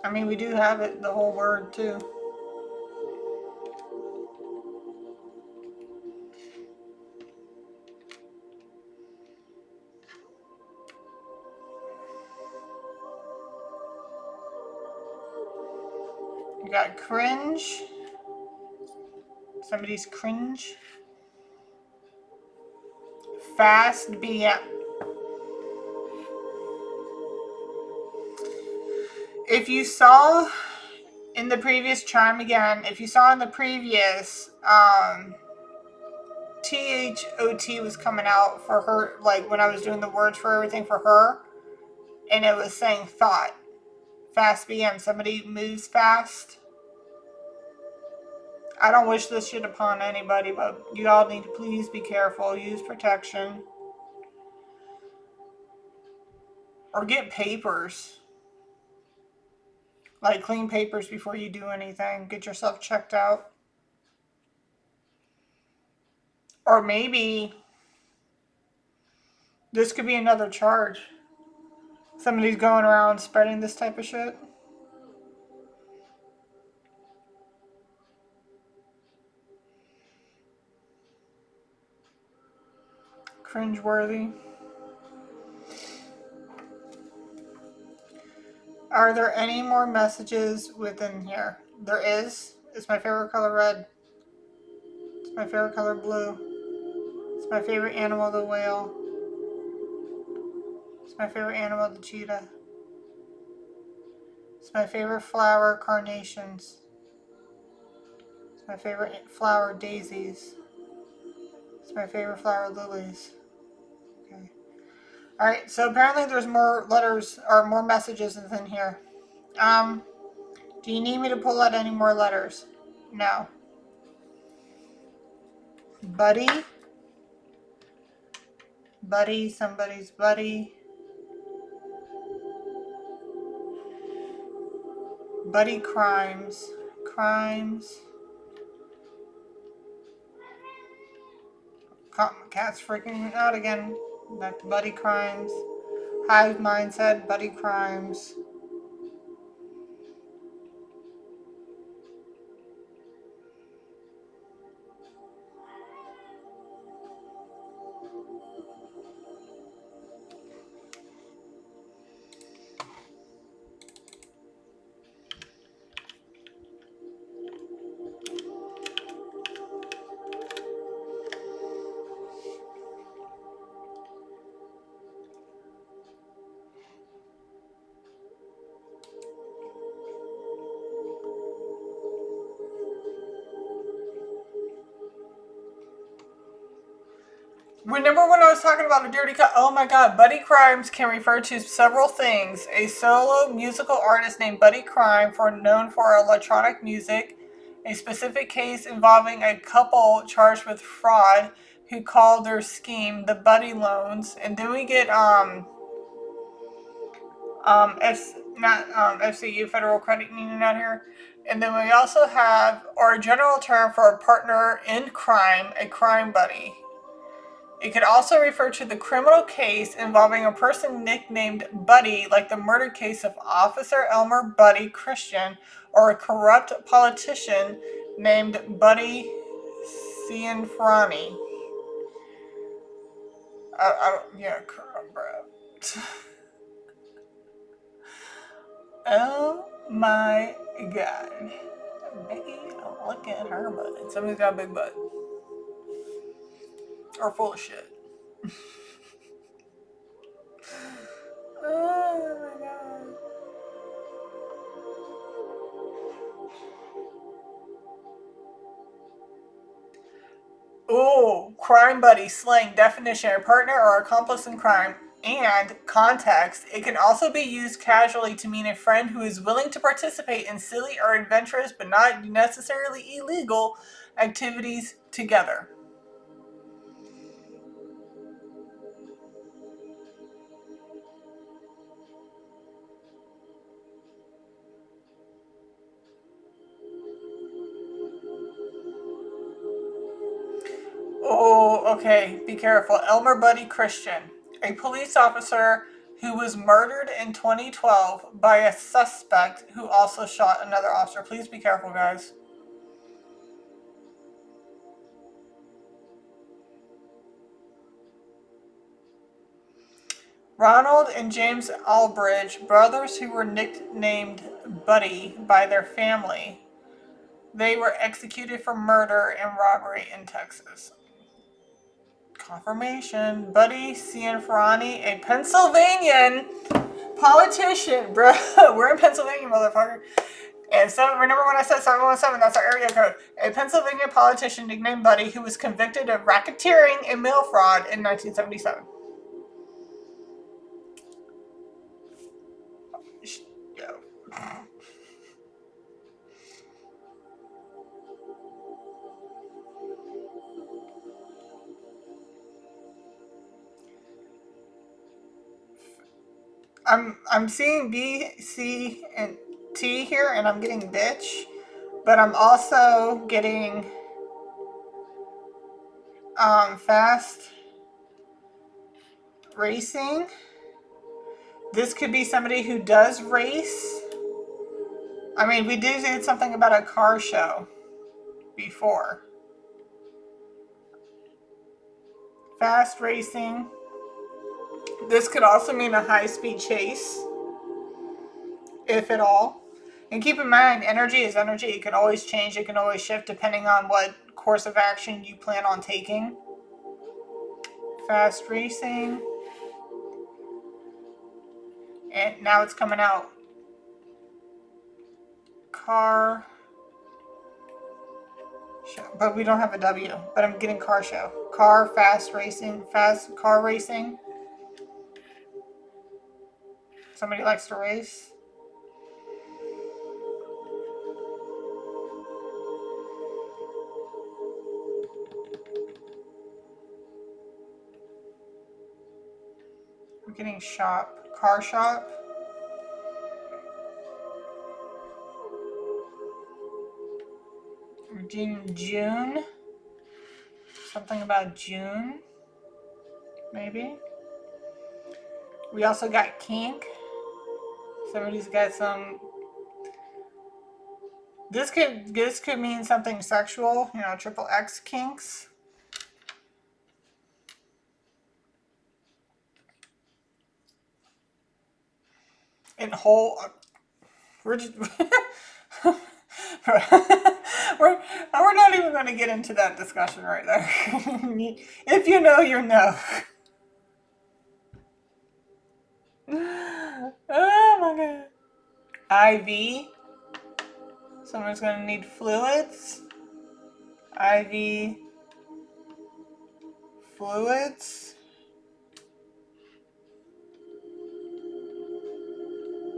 [SPEAKER 1] I mean, we do have it, the whole word, too. You got cringe. Somebody's cringe. Fast BM. If you saw in the previous charm again, if you saw in the previous, THOT was coming out for her, like when I was doing the words for everything for her, and it was saying thought. Fast BM. Somebody moves fast. I don't wish this shit upon anybody, but you all need to please be careful. Use protection. Or get papers. Like clean papers before you do anything. Get yourself checked out. Or maybe this could be another charge. Somebody's going around spreading this type of shit. Cringeworthy. Are there any more messages within here? There is. It's my favorite color red. It's my favorite color blue. It's my favorite animal, the whale. It's my favorite animal, the cheetah. It's my favorite flower, carnations. It's my favorite flower, daisies. It's my favorite flower, lilies. Okay. Alright, so apparently there's more letters or more messages within here. Do you need me to pull out any more letters? No. Buddy. Buddy, somebody's buddy. Buddy crimes. Crimes. Cat's freaking out again. Back to buddy crimes. Hive mindset, buddy crimes. Remember when I was talking about a dirty cut? Oh my god, Buddy Crimes can refer to several things. A solo musical artist named Buddy Crime, known for electronic music. A specific case involving a couple charged with fraud who called their scheme the Buddy Loans. And then we get FCU, Federal Credit Union, out here. And then we also have, or a general term for a partner in crime, a crime buddy. It could also refer to the criminal case involving a person nicknamed Buddy, like the murder case of Officer Elmer Buddy Christian, or a corrupt politician named Buddy Cianfrani. Corrupt. Oh my god. Becky, look at her butt. Somebody's got a big butt. Or full of shit. Oh my god. Ooh, crime buddy, slang, definition, a partner or accomplice in crime. And context, it can also be used casually to mean a friend who is willing to participate in silly or adventurous but not necessarily illegal activities together. Oh, okay. Be careful. Elmer Buddy Christian, a police officer who was murdered in 2012 by a suspect who also shot another officer. Please be careful, guys. Ronald and James Albridge, brothers who were nicknamed Buddy by their family. They were executed for murder and robbery in Texas. Confirmation. Buddy Cianfrani, a Pennsylvanian politician. Bro, we're in Pennsylvania, motherfucker. And remember when I said 717? That's our area code. A Pennsylvania politician nicknamed Buddy who was convicted of racketeering and mail fraud in 1977. Yo. I'm seeing B, C, and T here, and I'm getting bitch, but I'm also getting fast racing. This could be somebody who does race. I mean, we did something about a car show before. Fast racing. This could also mean a high-speed chase, if at all. And keep in mind, energy is energy. It can always change. It can always shift depending on what course of action you plan on taking. Fast racing. And now it's coming out. Car show. But we don't have a W. But I'm getting car show. Car, fast racing. Fast car racing. Somebody likes to race. I'm getting shop. Car shop. We're doing June. Something about June. Maybe. We also got kink. Somebody's got some. This could mean something sexual. You know, triple X kinks. And whole. We're just. we're not even going to get into that discussion right there. If you know, you know. Oh my god. IV. Someone's going to need fluids. IV fluids.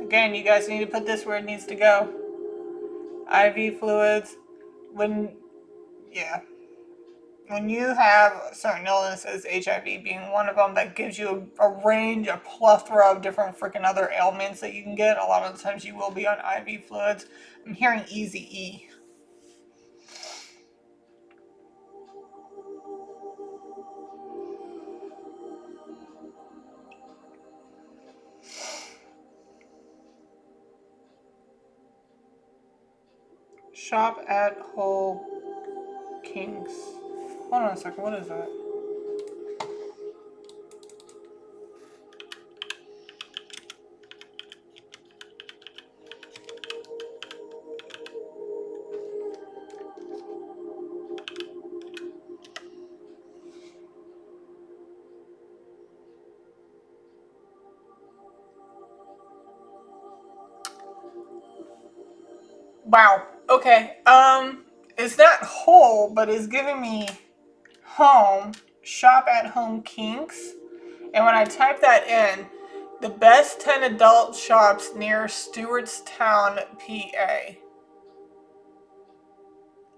[SPEAKER 1] Again, you guys need to put this where it needs to go. IV fluids. When you have certain illnesses, HIV being one of them, that gives you a range, a plethora of different freaking other ailments that you can get. A lot of the times you will be on IV fluids. I'm hearing Easy E. Shop at Whole Kings. Hold on a second, what is that? Wow. Okay. It's not whole, but it's giving me home. Shop at Home Kinks. And when I type that in, the best 10 adult shops near Stewartstown, PA.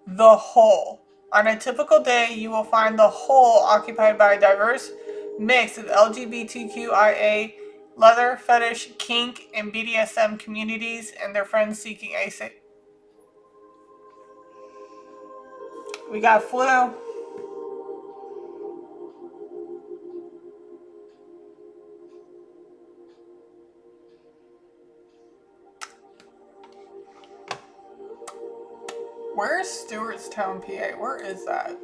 [SPEAKER 1] The Hole. On a typical day, you will find the Hole occupied by a diverse mix of LGBTQIA, leather, fetish, kink, and BDSM communities and their friends seeking a safe. We got flu. Where's Stewartstown, PA? Where is that?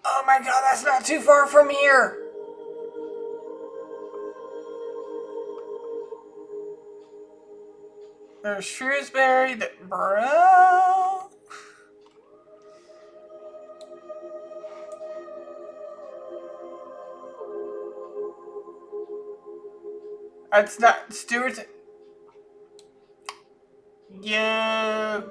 [SPEAKER 1] Oh my god, that's not too far from here. There's Shrewsbury, bro. That's not Stewart's. Yeah,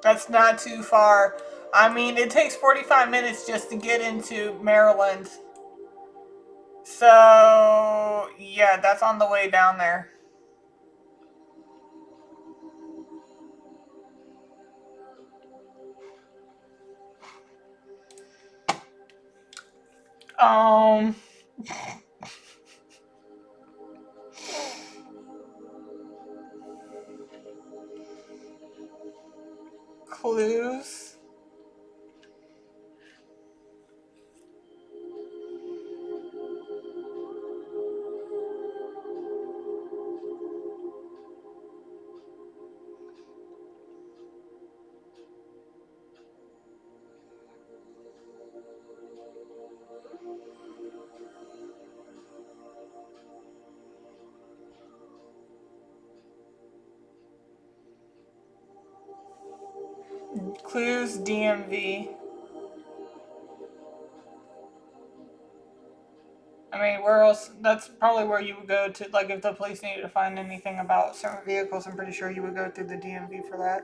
[SPEAKER 1] that's not too far. I mean, it takes 45 minutes just to get into Maryland. So, yeah, that's on the way down there. Um, clues. Clues, DMV. I mean, where else? That's probably where you would go to, like, if the police needed to find anything about certain vehicles, I'm pretty sure you would go through the DMV for that.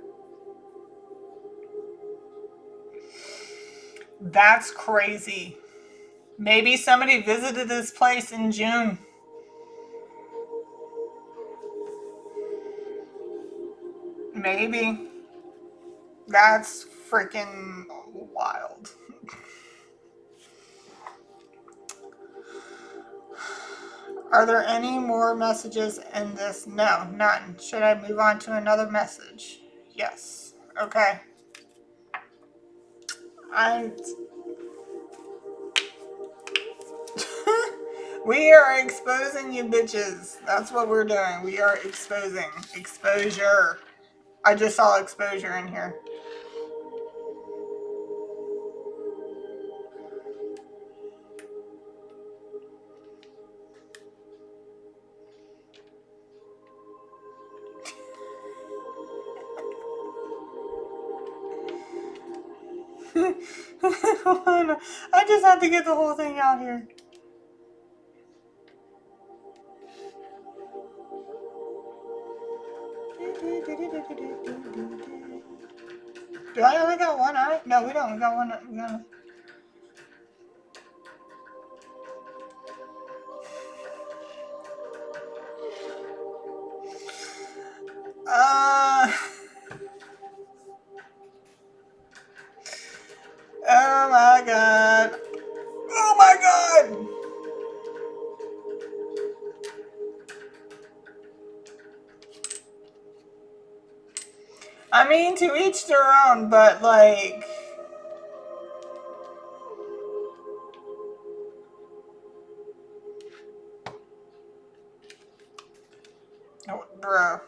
[SPEAKER 1] That's crazy. Maybe somebody visited this place in June. Maybe. That's freaking wild. Are there any more messages in this? No, none. Should I move on to another message? Yes. Okay. I. We are exposing you bitches. That's what we're doing. We are exposing. Exposure. I just saw exposure in here. I just have to get the whole thing out here. Do I only got one eye? No, we don't. We got one. We got. Uh. Oh my god. Oh my god. I mean, to each their own, but like. Oh, bro.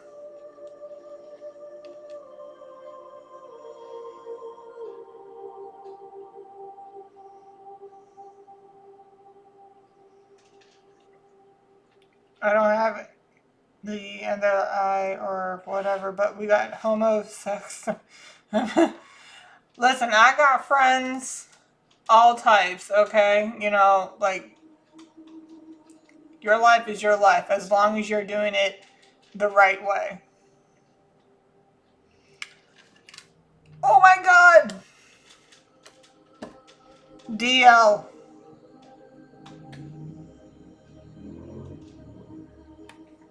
[SPEAKER 1] I don't have it. The other eye or whatever, but we got homosex. Listen, I got friends, all types, okay? You know, like, your life is your life as long as you're doing it the right way. Oh my god! DL.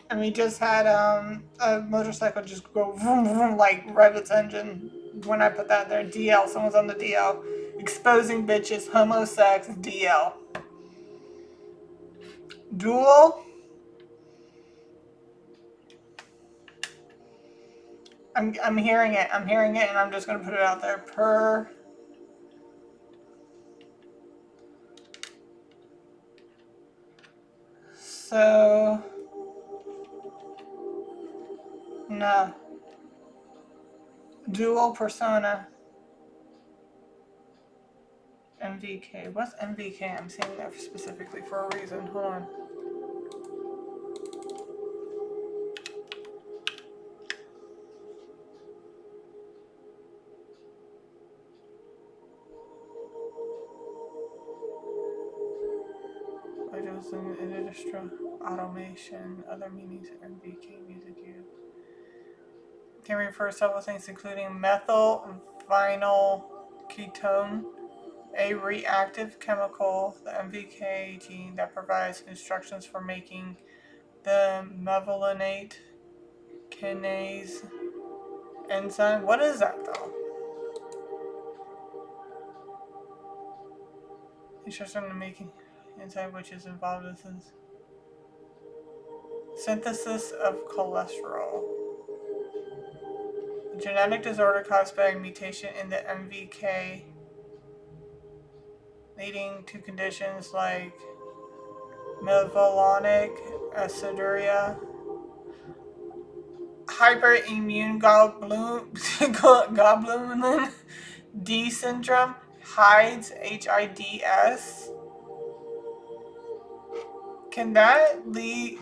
[SPEAKER 1] And we just had a motorcycle just go vroom, vroom, like rev its engine when I put that there. DL. Someone's on the DL. Exposing bitches, homosex, DL. Duel. I'm hearing it. I'm hearing it, and I'm just gonna put it out there. Per. So. No. Dual persona. MVK. What's MVK? I'm saying that specifically for a reason. Hold on. Industrial automation. Other meanings of MVK music use. Can refer to several things, including methyl vinyl ketone, a reactive chemical, the MVK gene that provides instructions for making the mevalonate kinase enzyme. What is that though? Instruction in making enzyme which is involved in synthesis of cholesterol. A genetic disorder caused by a mutation in the MVK leading to conditions like mevalonic aciduria, hyperimmune globulin D syndrome, HIDS, HIDS. Can that lead?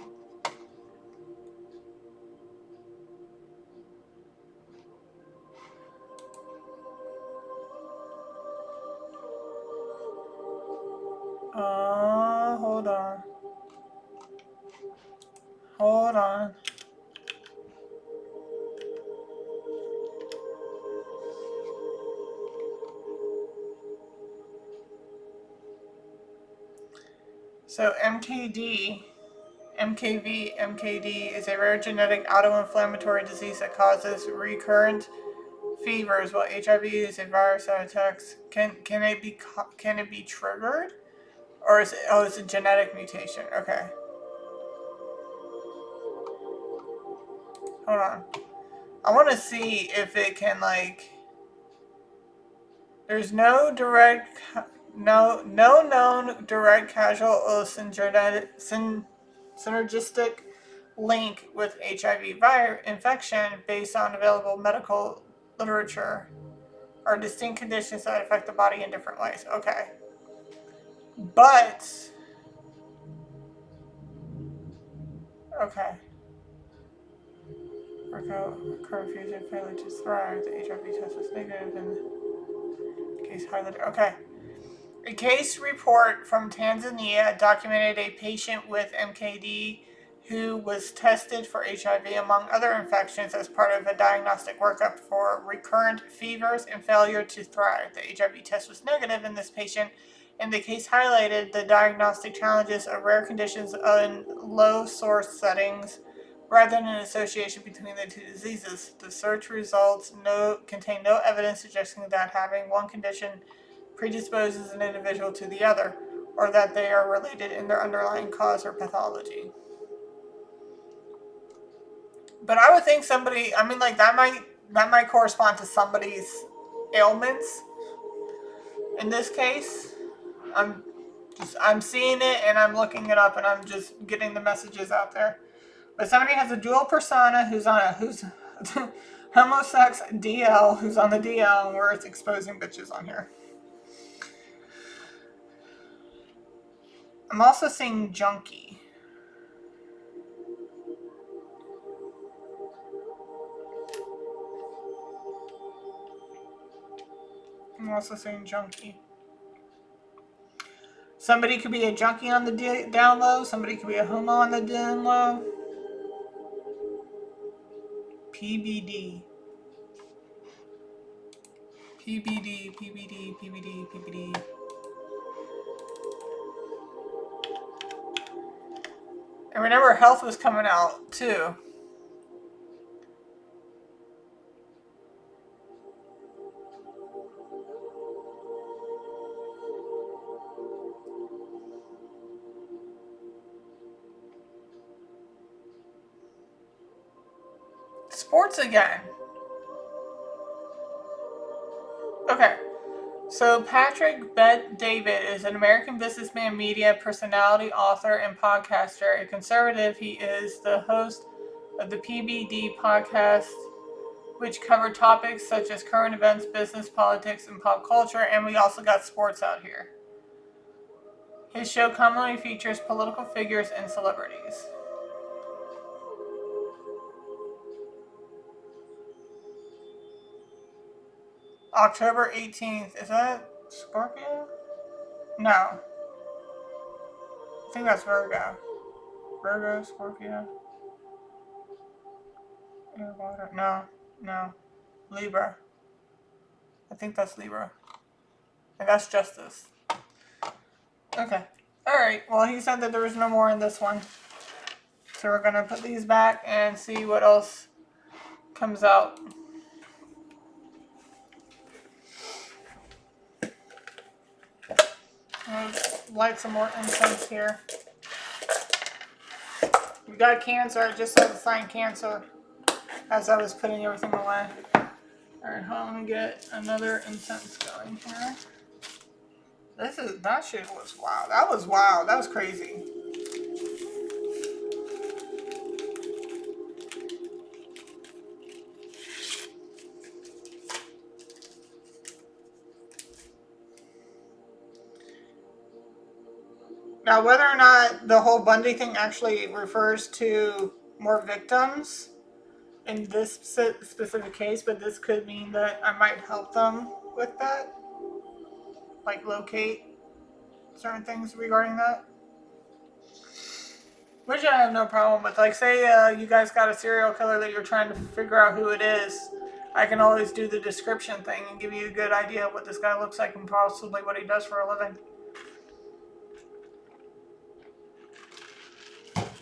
[SPEAKER 1] Hold on. Hold on. So MKD is a rare genetic autoinflammatory disease that causes recurrent fevers, while HIV is a virus that attacks. Can it be triggered, or is it? Oh, it's a genetic mutation. Okay, hold on. I want to see if it can like. There's no known direct causal or synergistic link with HIV infection based on available medical literature, or distinct conditions that affect the body in different ways. Okay, but okay. Recurrent fusion failure to thrive. The HIV test was negative and case highlighted. Okay. A case report from Tanzania documented a patient with MKD who was tested for HIV among other infections as part of a diagnostic workup for recurrent fevers and failure to thrive. The HIV test was negative in this patient, and the case highlighted the diagnostic challenges of rare conditions in low source settings rather than an association between the two diseases. The search results contain no evidence suggesting that having one condition predisposes an individual to the other, or that they are related in their underlying cause or pathology. But I would think somebody, I mean, like that might correspond to somebody's ailments. In this case, I'm seeing it and I'm looking it up and I'm just getting the messages out there. But somebody has a dual persona who's homosex DL, who's on the DL, and where it's exposing bitches on here. I'm also seeing junkie. I'm also seeing junkie. Somebody could be a junkie on the down low. Somebody could be a homo on the down low. PBD. PBD, PBD, PBD, PBD. And remember, health was coming out too. Sports again. Okay. So Patrick Bet-David is an American businessman, media personality, author, and podcaster. A conservative, he is the host of the PBD podcast, which cover topics such as current events, business, politics, and pop culture, and we also got sports out here. His show commonly features political figures and celebrities. October 18th. Is that Scorpio? No. I think that's Virgo. Virgo, Scorpio, air, water. No, no. Libra. I think that's Libra. And that's Justice. Okay. Alright, well, he said that there was no more in this one. So we're going to put these back and see what else comes out. Let's light some more incense here. We got Cancer. I just saw the sign Cancer as I was putting everything away. Alright, hold on. Let me get another incense going here. That shit was wild. That was wild. That was crazy. Now, whether or not the whole Bundy thing actually refers to more victims in this specific case, but this could mean that I might help them with that, like locate certain things regarding that. Which I have no problem with. Like, say you guys got a serial killer that you're trying to figure out who it is. I can always do the description thing and give you a good idea of what this guy looks like and possibly what he does for a living.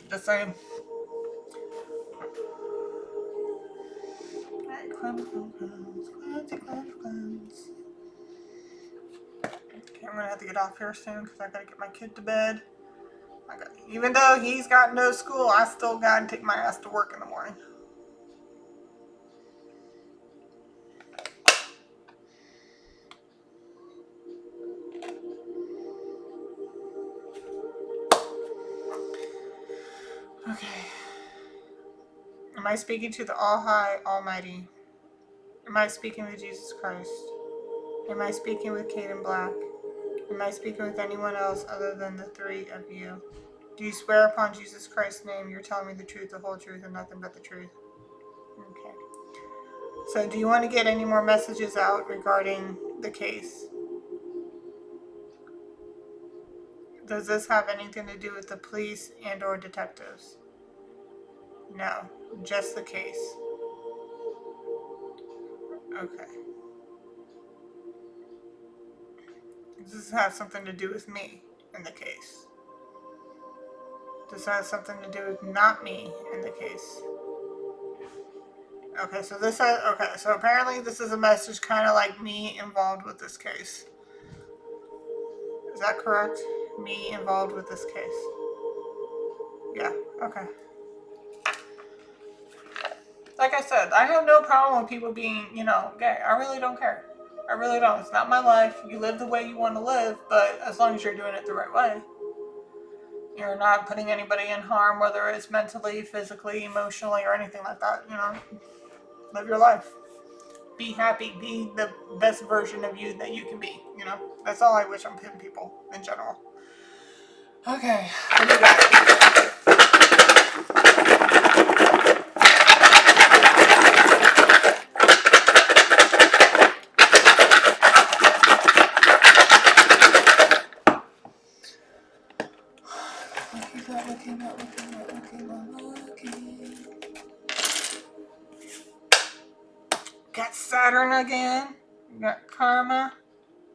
[SPEAKER 1] Just saying. Alright, cleanse. Okay, I'm gonna have to get off here soon because I gotta get my kid to bed. Even though he's got no school, I still gotta take my ass to work in the morning. Okay. Am I speaking to the All High, Almighty? Am I speaking with Jesus Christ? Am I speaking with Kadin Black? Am I speaking with anyone else other than the three of you? Do you swear upon Jesus Christ's name you're telling me the truth, the whole truth, and nothing but the truth? Okay. So do you want to get any more messages out regarding the case? Does this have anything to do with the police and or detectives? No, just the case. Okay. Does this have something to do with me in the case? Does this have something to do with not me in the case? Okay, so so apparently this is a message kind of like me involved with this case. Is that correct? Me involved with this case. Yeah, okay. Like I said, I have no problem with people being, gay. I really don't care. I really don't. It's not my life. You live the way you want to live, but as long as you're doing it the right way. You're not putting anybody in harm, whether it's mentally, physically, emotionally, or anything like that, Live your life. Be happy. Be the best version of you that you can be, That's all I wish on people in general. Okay, what do you got? Got Saturn again. You got Karma.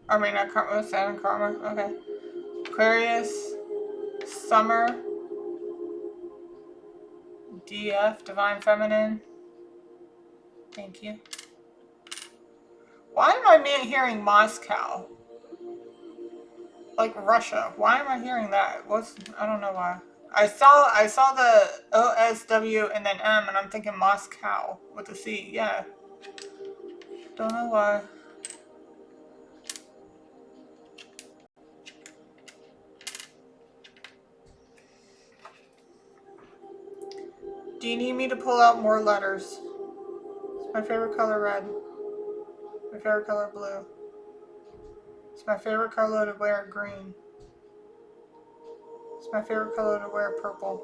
[SPEAKER 1] I mean, not Karma, Saturn, Karma. Okay. Aquarius, Summer, DF, Divine Feminine. Thank you. Why am I hearing Moscow? Like Russia. Why am I hearing that? I don't know why. I saw the OSW and then M and I'm thinking Moscow with a C. Yeah. Don't know why. Do you need me to pull out more letters? It's my favorite color red. My favorite color blue. It's my favorite color to wear green. It's my favorite color to wear purple.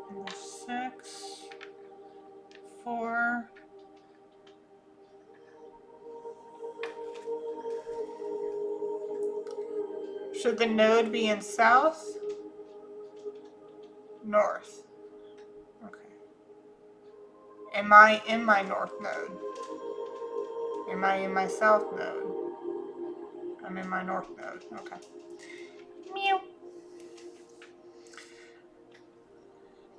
[SPEAKER 1] Number 6, 4. Should the node be in south? North. Okay. Am I in my north node? Am I in my south node? I'm in my north node. Okay. Meow.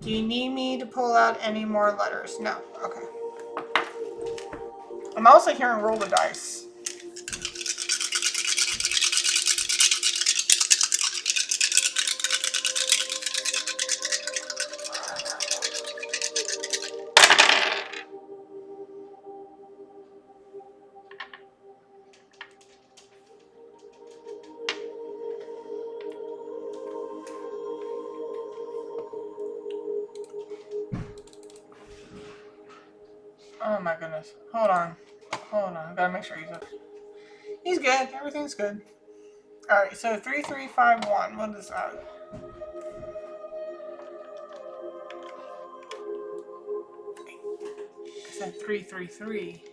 [SPEAKER 1] Do you need me to pull out any more letters? No. Okay. I'm also hearing roll the dice. Oh my goodness. Hold on. I gotta make sure he's good. Everything's good. Alright, so 3351. What is that? Is that 333?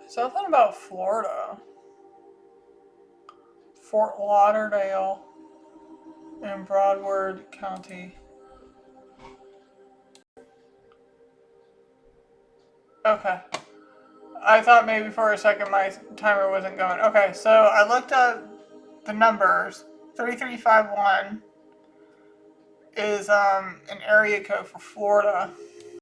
[SPEAKER 1] Something about Florida. Fort Lauderdale in Broward County. Okay. I thought maybe for a second my timer wasn't going. Okay, so I looked up the numbers. 3351 is an area code for Florida.